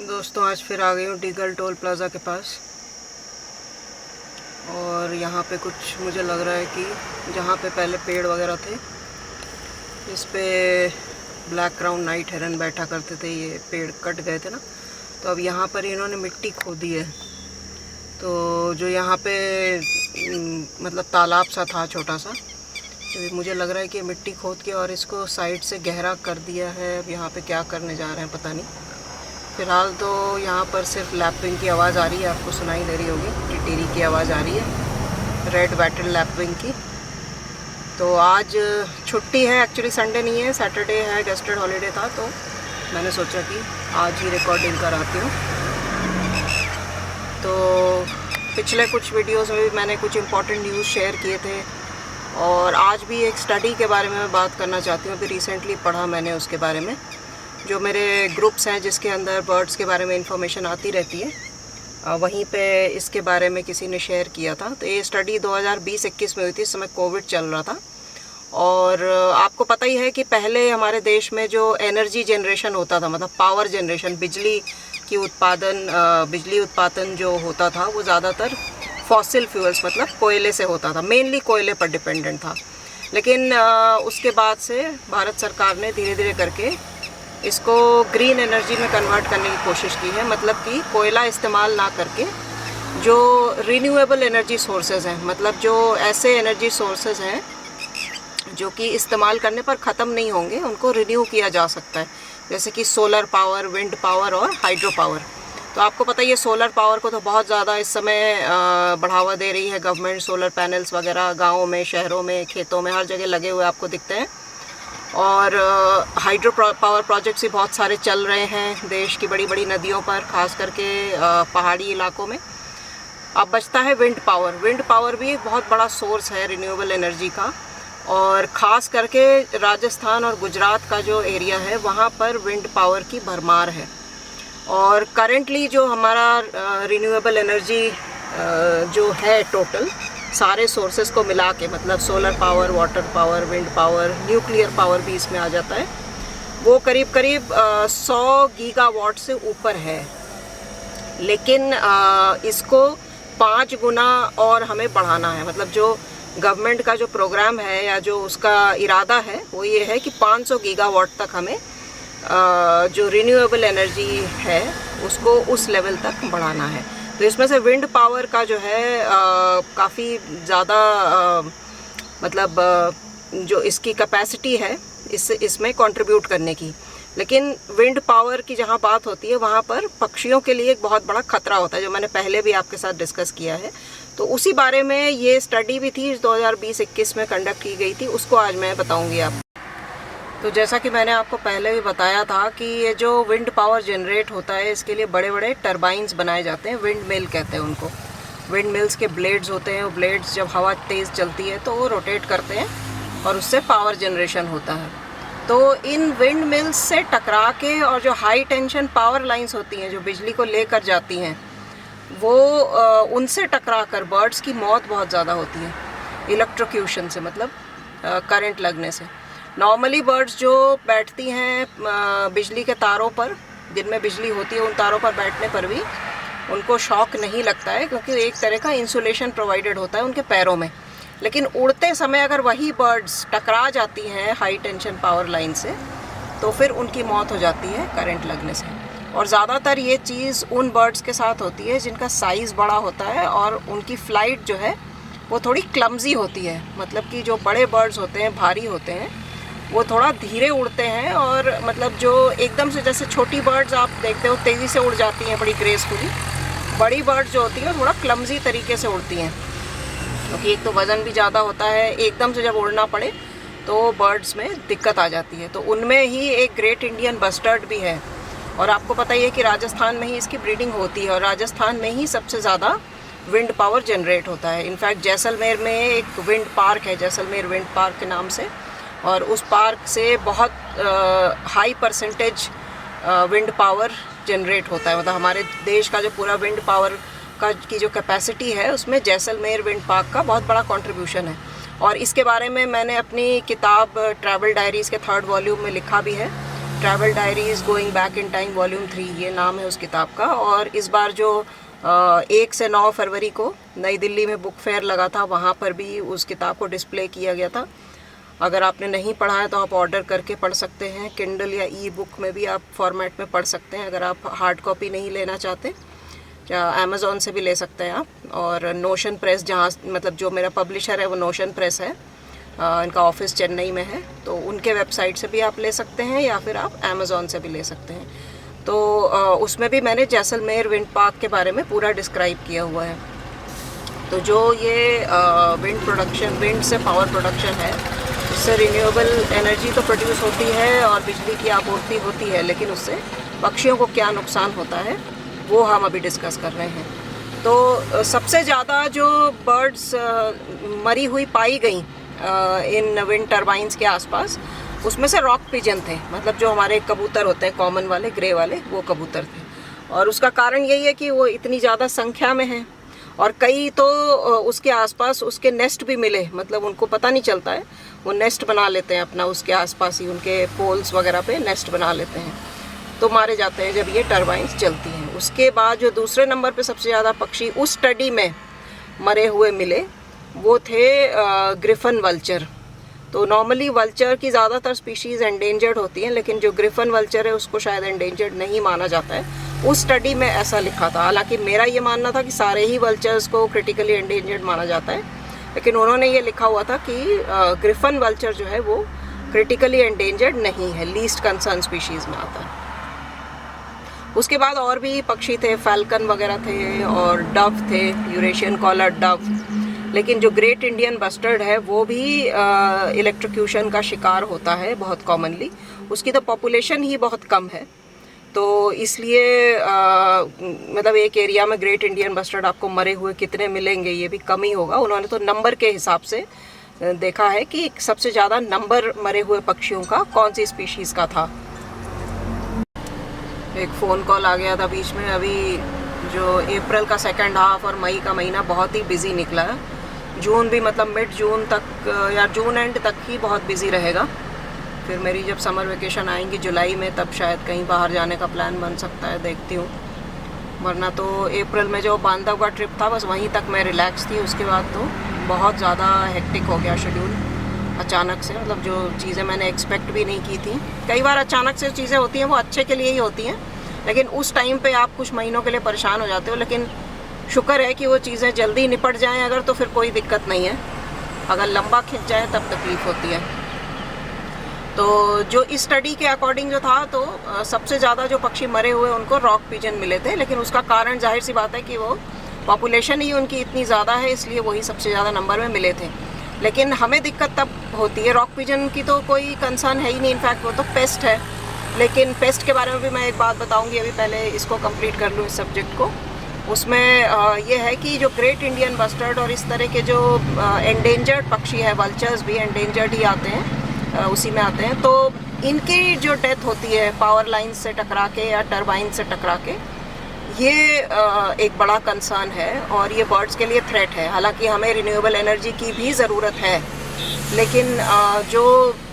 दोस्तों आज फिर आ गई हूँ डीगल टोल प्लाज़ा के पास। और यहाँ पे कुछ मुझे लग रहा है कि जहाँ पे पहले पेड़ वगैरह थे इस पे ब्लैक क्राउन नाइट हेरन बैठा करते थे, ये पेड़ कट गए थे ना, तो अब यहाँ पर इन्होंने मिट्टी खोदी है। तो जो यहाँ पे मतलब तालाब सा था छोटा सा, तो मुझे लग रहा है कि मिट्टी खोद के और इसको साइड से गहरा कर दिया है। अब यहाँ पे क्या करने जा रहे हैं पता नहीं। फ़िलहाल तो यहाँ पर सिर्फ लैपिंग की आवाज़ आ रही है, आपको सुनाई दे रही होगी, टिटीरी की आवाज़ आ रही है, रेड बैटल लैपिंग की। तो आज छुट्टी है, एक्चुअली संडे नहीं है, सैटरडे है, गेस्टेड हॉलीडे था, तो मैंने सोचा कि आज ही रिकॉर्डिंग कराती हूँ। तो पिछले कुछ वीडियोस में भी मैंने कुछ इम्पॉर्टेंट न्यूज़ शेयर किए थे और आज भी एक स्टडी के बारे में बात करना चाहती हूँ। अभी रिसेंटली पढ़ा मैंने उसके बारे में, जो मेरे ग्रुप्स हैं जिसके अंदर बर्ड्स के बारे में इंफॉर्मेशन आती रहती है, वहीं पे इसके बारे में किसी ने शेयर किया था। तो ये स्टडी 2020-21 में हुई थी, इस समय कोविड चल रहा था। और आपको पता ही है कि पहले हमारे देश में जो एनर्जी जनरेशन होता था, मतलब पावर जनरेशन, बिजली उत्पादन जो होता था वो ज़्यादातर फॉसिल फ्यूल्स मतलब कोयले से होता था, मेनली कोयले पर डिपेंडेंट था। लेकिन उसके बाद से भारत सरकार ने धीरे धीरे करके इसको ग्रीन एनर्जी में कन्वर्ट करने की कोशिश की है। मतलब कि कोयला इस्तेमाल ना करके जो रिन्यूएबल एनर्जी सोर्सेज हैं, मतलब जो ऐसे एनर्जी सोर्सेज हैं जो कि इस्तेमाल करने पर ख़त्म नहीं होंगे, उनको रिन्यू किया जा सकता है, जैसे कि सोलर पावर, विंड पावर और हाइड्रो पावर। तो आपको पता ही है सोलर पावर को तो बहुत ज़्यादा इस समय बढ़ावा दे रही है गवर्नमेंट। सोलर पैनल्स वगैरह गाँवों में, शहरों में, खेतों में हर जगह लगे हुए आपको दिखते हैं। और हाइड्रो पावर प्रोजेक्ट्स भी बहुत सारे चल रहे हैं देश की बड़ी बड़ी नदियों पर, खास करके पहाड़ी इलाकों में। अब बचता है विंड पावर। विंड पावर भी एक बहुत बड़ा सोर्स है रिन्यूएबल एनर्जी का, और ख़ास करके राजस्थान और गुजरात का जो एरिया है वहाँ पर विंड पावर की भरमार है। और करेंटली जो हमारा रिन्यूएबल एनर्जी जो है टोटल सारे सोर्सेज को मिला के, मतलब solar power, water power, wind power, nuclear power भी इसमें आ जाता है, वो करीब करीब 100 गीगावाट से ऊपर है। लेकिन इसको 5 गुना और हमें बढ़ाना है। मतलब जो गवर्नमेंट का जो प्रोग्राम है या जो उसका इरादा है वो ये है कि 500 गीगावाट तक हमें जो रिन्यूएबल एनर्जी है उसको उस लेवल तक बढ़ाना है। तो इसमें से विंड पावर का जो है काफ़ी ज़्यादा मतलब जो इसकी कैपेसिटी है इसमें कंट्रीब्यूट करने की। लेकिन विंड पावर की जहाँ बात होती है वहाँ पर पक्षियों के लिए एक बहुत बड़ा खतरा होता है, जो मैंने पहले भी आपके साथ डिस्कस किया है। तो उसी बारे में ये स्टडी भी थी, 2020-21 में कंडक्ट की गई थी, उसको आज मैं बताऊँगी आपको। तो जैसा कि मैंने आपको पहले भी बताया था कि ये जो विंड पावर जनरेट होता है इसके लिए बड़े बड़े टरबाइन्स बनाए जाते हैं, विंड मिल कहते हैं उनको। विंड मिल्स के ब्लेड्स होते हैं, वो ब्लेड्स जब हवा तेज़ चलती है तो वो रोटेट करते हैं और उससे पावर जनरेशन होता है। तो इन विंड मिल्स से टकरा के और जो हाई टेंशन पावर लाइन्स होती हैं जो बिजली को लेकर जाती हैं, वो उनसे टकरा कर बर्ड्स की मौत बहुत ज़्यादा होती है इलेक्ट्रोक्यूशन से, मतलब करंट लगने से। नॉर्मली बर्ड्स जो बैठती हैं बिजली के तारों पर, जिनमें बिजली होती है, उन तारों पर बैठने पर भी उनको शॉक नहीं लगता है, क्योंकि एक तरह का इंसुलेशन प्रोवाइडेड होता है उनके पैरों में। लेकिन उड़ते समय अगर वही बर्ड्स टकरा जाती हैं हाई टेंशन पावर लाइन से, तो फिर उनकी मौत हो जाती है करंट लगने से। और ज़्यादातर ये चीज़ उन बर्ड्स के साथ होती है जिनका साइज़ बड़ा होता है और उनकी फ़्लाइट जो है वो थोड़ी क्लमजी होती है। मतलब कि जो बड़े बर्ड्स होते हैं, भारी होते हैं, वो थोड़ा धीरे उड़ते हैं। और मतलब जो एकदम से, जैसे छोटी बर्ड्स आप देखते हो तेज़ी से उड़ जाती हैं बड़ी ग्रेसफुली, बड़ी बर्ड्स जो होती हैं थोड़ा क्लमजी तरीके से उड़ती हैं, क्योंकि एक तो वज़न भी ज़्यादा होता है, एकदम से जब उड़ना पड़े तो बर्ड्स में दिक्कत आ जाती है। तो उनमें ही एक ग्रेट इंडियन बस्टर्ड भी है, और आपको पता ही है कि राजस्थान में ही इसकी ब्रीडिंग होती है और राजस्थान में ही सबसे ज़्यादा विंड पावर जनरेट होता है। इनफैक्ट जैसलमेर में एक विंड पार्क है, जैसलमेर विंड पार्क के नाम से, और उस पार्क से बहुत high percentage wind power generate होता है। मतलब हमारे देश का जो पूरा विंड पावर का की जो कैपेसिटी है उसमें जैसलमेर विंड पार्क का बहुत बड़ा कंट्रीब्यूशन है। और इसके बारे में मैंने अपनी किताब ट्रैवल डायरीज़ के 3rd वॉल्यूम में लिखा भी है, travel diaries going back in time volume 3 ये नाम है उस किताब का। और इस बार जो 1 से 9 फरवरी को नई दिल्ली में बुक फेयर लगा था, वहाँ पर भी उस किताब को डिस्प्ले किया गया था। अगर आपने नहीं पढ़ा है तो आप ऑर्डर करके पढ़ सकते हैं। किंडल या ई बुक में भी आप फॉर्मेट में पढ़ सकते हैं। अगर आप हार्ड कॉपी नहीं लेना चाहते, अमेज़ॉन से भी ले सकते हैं आप। और नोशन प्रेस, जहाँ मतलब जो मेरा पब्लिशर है वो नोशन प्रेस है, इनका ऑफिस चेन्नई में है, तो उनके वेबसाइट से भी आप ले सकते हैं या फिर आप अमेज़ॉन से भी ले सकते हैं। तो उसमें भी मैंने जैसलमेर विंड पार्क के बारे में पूरा डिस्क्राइब किया हुआ है। तो जो ये विंड प्रोडक्शन, विंड से पावर प्रोडक्शन है, इससे रिन्यूएबल एनर्जी तो प्रोड्यूस होती है और बिजली की आपूर्ति होती है, लेकिन उससे पक्षियों को क्या नुकसान होता है वो हम अभी डिस्कस कर रहे हैं। तो सबसे ज़्यादा जो बर्ड्स मरी हुई पाई गई इन विंड टर्बाइंस के आसपास, उसमें से रॉक पिजन थे, मतलब जो हमारे कबूतर होते हैं कॉमन वाले, ग्रे वाले, वो कबूतर थे। और उसका कारण यही है कि वो इतनी ज़्यादा संख्या में हैं और कई तो उसके आसपास उसके नेस्ट भी मिले, मतलब उनको पता नहीं चलता है, वो नेस्ट बना लेते हैं अपना उसके आसपास ही, उनके पोल्स वगैरह पे नेस्ट बना लेते हैं, तो मारे जाते हैं जब ये टर्बाइंस चलती हैं। उसके बाद जो दूसरे नंबर पे सबसे ज़्यादा पक्षी उस स्टडी में मरे हुए मिले वो थे ग्रिफन वल्चर। तो नॉर्मली वल्चर की ज़्यादातर स्पीशीज़ एंडेंजर्ड होती हैं, लेकिन जो ग्रिफन वल्चर है उसको शायद एंडेंजर्ड नहीं माना जाता है। उस स्टडी में ऐसा लिखा था। हालांकि मेरा ये मानना था कि सारे ही वल्चर्स को क्रिटिकली एंडेंजर्ड माना जाता है, लेकिन उन्होंने ये लिखा हुआ था कि ग्रिफन वल्चर जो है वो क्रिटिकली एंडेंजर्ड नहीं है, लीस्ट कंसर्न स्पीशीज़ में आता है। उसके बाद और भी पक्षी थे, फैल्कन वगैरह थे और डव थे, यूरेशियन कॉलर डव। लेकिन जो ग्रेट इंडियन बस्टर्ड है वो भी इलेक्ट्रोक्यूशन का शिकार होता है बहुत कॉमनली। उसकी तो पॉपुलेशन ही बहुत कम है, तो इसलिए मतलब एक एरिया में ग्रेट इंडियन बस्टर्ड आपको मरे हुए कितने मिलेंगे ये भी कम ही होगा। उन्होंने तो नंबर के हिसाब से देखा है कि सबसे ज़्यादा नंबर मरे हुए पक्षियों का कौन सी स्पीशीज़ का था। एक फ़ोन कॉल आ गया था बीच में। अभी जो अप्रैल का सेकंड हाफ और मई का महीना बहुत ही बिजी निकला है। जून भी मतलब मिड जून तक या जून एंड तक ही बहुत बिजी रहेगा। फिर मेरी जब समर वेकेशन आएंगी जुलाई में, तब शायद कहीं बाहर जाने का प्लान बन सकता है, देखती हूँ। वरना तो अप्रैल में जो बांधवगढ़ ट्रिप था बस वहीं तक मैं रिलैक्स थी। उसके बाद तो बहुत ज़्यादा हेक्टिक हो गया शेड्यूल अचानक से, मतलब जो चीज़ें मैंने एक्सपेक्ट भी नहीं की थी। कई बार अचानक से चीज़ें होती हैं वो अच्छे के लिए ही होती हैं, लेकिन उस टाइम पे आप कुछ महीनों के लिए परेशान हो जाते हो। लेकिन शुक्र है कि वो चीज़ें जल्दी निपट जाएं अगर, तो फिर कोई दिक्कत नहीं है। अगर लंबा खिंच जाए तब तकलीफ़ होती है। तो जो इस स्टडी के अकॉर्डिंग जो था, तो सबसे ज़्यादा जो पक्षी मरे हुए उनको रॉक पिजन मिले थे। लेकिन उसका कारण जाहिर सी बात है कि वो पॉपुलेशन ही उनकी इतनी ज़्यादा है, इसलिए वही सबसे ज़्यादा नंबर में मिले थे। लेकिन हमें दिक्कत तब होती है, रॉक पिजन की तो कोई कंसर्न है ही नहीं, इनफैक्ट वो तो पेस्ट है। लेकिन पेस्ट के बारे में भी मैं एक बात बताऊंगी, अभी पहले इसको कंप्लीट कर लूँ इस सब्जेक्ट को। उसमें ये है कि जो ग्रेट इंडियन बस्टर्ड और इस तरह के जो एंडेंजर्ड पक्षी है, वल्चर्स भी एंडेंजर्ड ही आते हैं, उसी में आते हैं। तो इनकी जो डेथ होती है पावर लाइन से टकरा के या टरबाइन से टकरा के, ये एक बड़ा कंसर्न है और ये बर्ड्स के लिए थ्रेट है। हालांकि हमें रिन्यूएबल एनर्जी की भी ज़रूरत है, लेकिन जो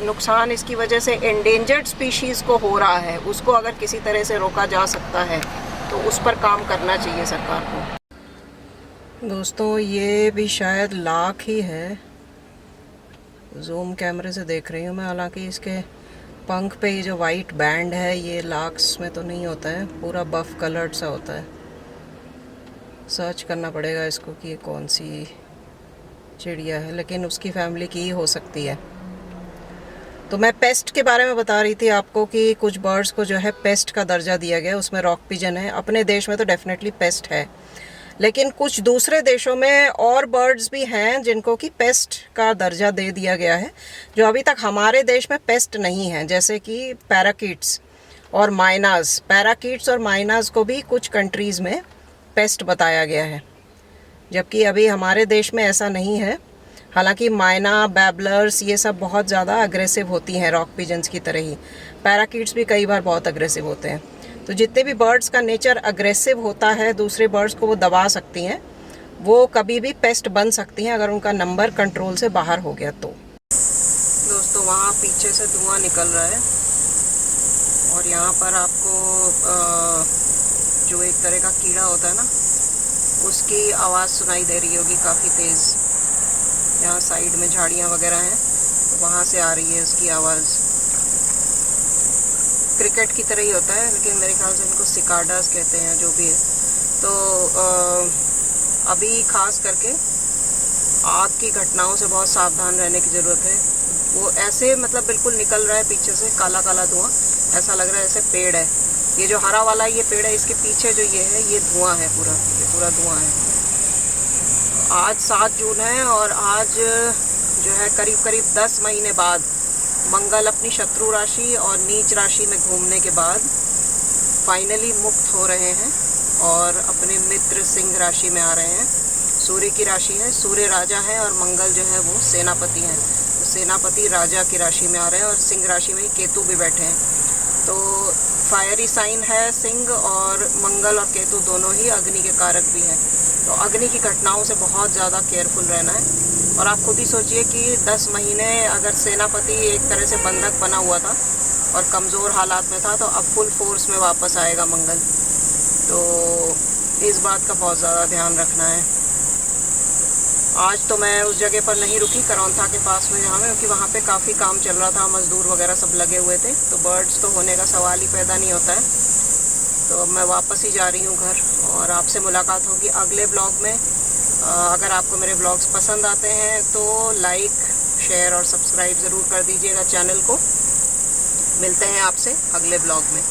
नुकसान इसकी वजह से एंडेंजर्ड स्पीशीज़ को हो रहा है, उसको अगर किसी तरह से रोका जा सकता है तो उस पर काम करना चाहिए सरकार को। दोस्तों ये भी शायद लाख ही है, जूम कैमरे से देख रही हूँ मैं। हालांकि इसके पंख पे ये जो वाइट बैंड है ये लाक्स में तो नहीं होता है, पूरा बफ कलर्ड सा होता है। सर्च करना पड़ेगा इसको कि ये कौन सी चिड़िया है, लेकिन उसकी फैमिली की ही हो सकती है। तो मैं पेस्ट के बारे में बता रही थी आपको कि कुछ बर्ड्स को जो है पेस्ट का दर्जा दिया गया, उसमें रॉक पिजन है। अपने देश में तो डेफिनेटली पेस्ट है, लेकिन कुछ दूसरे देशों में और बर्ड्स भी हैं जिनको कि पेस्ट का दर्जा दे दिया गया है, जो अभी तक हमारे देश में पेस्ट नहीं है, जैसे कि पैराकीट्स और माइनास। पैराकीट्स और माइनास को भी कुछ कंट्रीज़ में पेस्ट बताया गया है, जबकि अभी हमारे देश में ऐसा नहीं है। हालांकि माइना, बैबलर्स ये सब बहुत ज़्यादा अग्रेसिव होती हैं रॉक पिजन्स की तरह ही। पैराकीट्स भी कई बार बहुत अग्रेसिव होते हैं। तो जितने भी बर्ड्स का नेचर अग्रेसिव होता है, दूसरे बर्ड्स को वो दबा सकती हैं, वो कभी भी पेस्ट बन सकती हैं अगर उनका नंबर कंट्रोल से बाहर हो गया तो। दोस्तों वहाँ पीछे से धुआं निकल रहा है, और यहाँ पर आपको जो एक तरह का कीड़ा होता है ना, उसकी आवाज़ सुनाई दे रही होगी काफ़ी तेज़। यहाँ साइड में झाड़ियाँ वगैरह हैं, तो वहाँ से आ रही है उसकी आवाज़। क्रिकेट की तरह ही होता है, लेकिन मेरे ख्याल से इनको सिकाडास कहते हैं, जो भी है। तो अभी ख़ास करके आग की घटनाओं से बहुत सावधान रहने की ज़रूरत है। वो ऐसे मतलब बिल्कुल निकल रहा है पीछे से काला काला धुआं, ऐसा लग रहा है जैसे पेड़ है। ये जो हरा वाला ये पेड़ है, इसके पीछे जो ये है, ये धुआं है पूरा, ये पूरा धुआं है। आज 7 जून है और आज जो है करीब करीब 10 महीने बाद मंगल अपनी शत्रु राशि और नीच राशि में घूमने के बाद फाइनली मुक्त हो रहे हैं और अपने मित्र सिंह राशि में आ रहे हैं। सूर्य की राशि है, सूर्य राजा है और मंगल जो है वो सेनापति हैं। तो सेनापति राजा की राशि में आ रहे हैं और सिंह राशि में ही केतु भी बैठे हैं। तो फायरी साइन है सिंह, और मंगल और केतु दोनों ही अग्नि के कारक भी हैं। तो अग्नि की घटनाओं से बहुत ज़्यादा केयरफुल रहना है। और आप खुद ही सोचिए कि 10 महीने अगर सेनापति एक तरह से बंधक बना हुआ था और कमज़ोर हालात में था, तो अब फुल फोर्स में वापस आएगा मंगल। तो इस बात का बहुत ज़्यादा ध्यान रखना है। आज तो मैं उस जगह पर नहीं रुकी, करौंथा के पास में जहाँ में, क्योंकि वहाँ पे काफ़ी काम चल रहा था, मज़दूर वगैरह सब लगे हुए थे, तो बर्ड्स तो होने का सवाल ही पैदा नहीं होता है। तो अब मैं वापस ही जा रही हूँ घर, और आपसे मुलाकात होगी अगले ब्लॉग में। अगर आपको मेरे ब्लॉग्स पसंद आते हैं तो लाइक, शेयर और सब्सक्राइब ज़रूर कर दीजिएगा चैनल को। मिलते हैं आपसे अगले ब्लॉग में।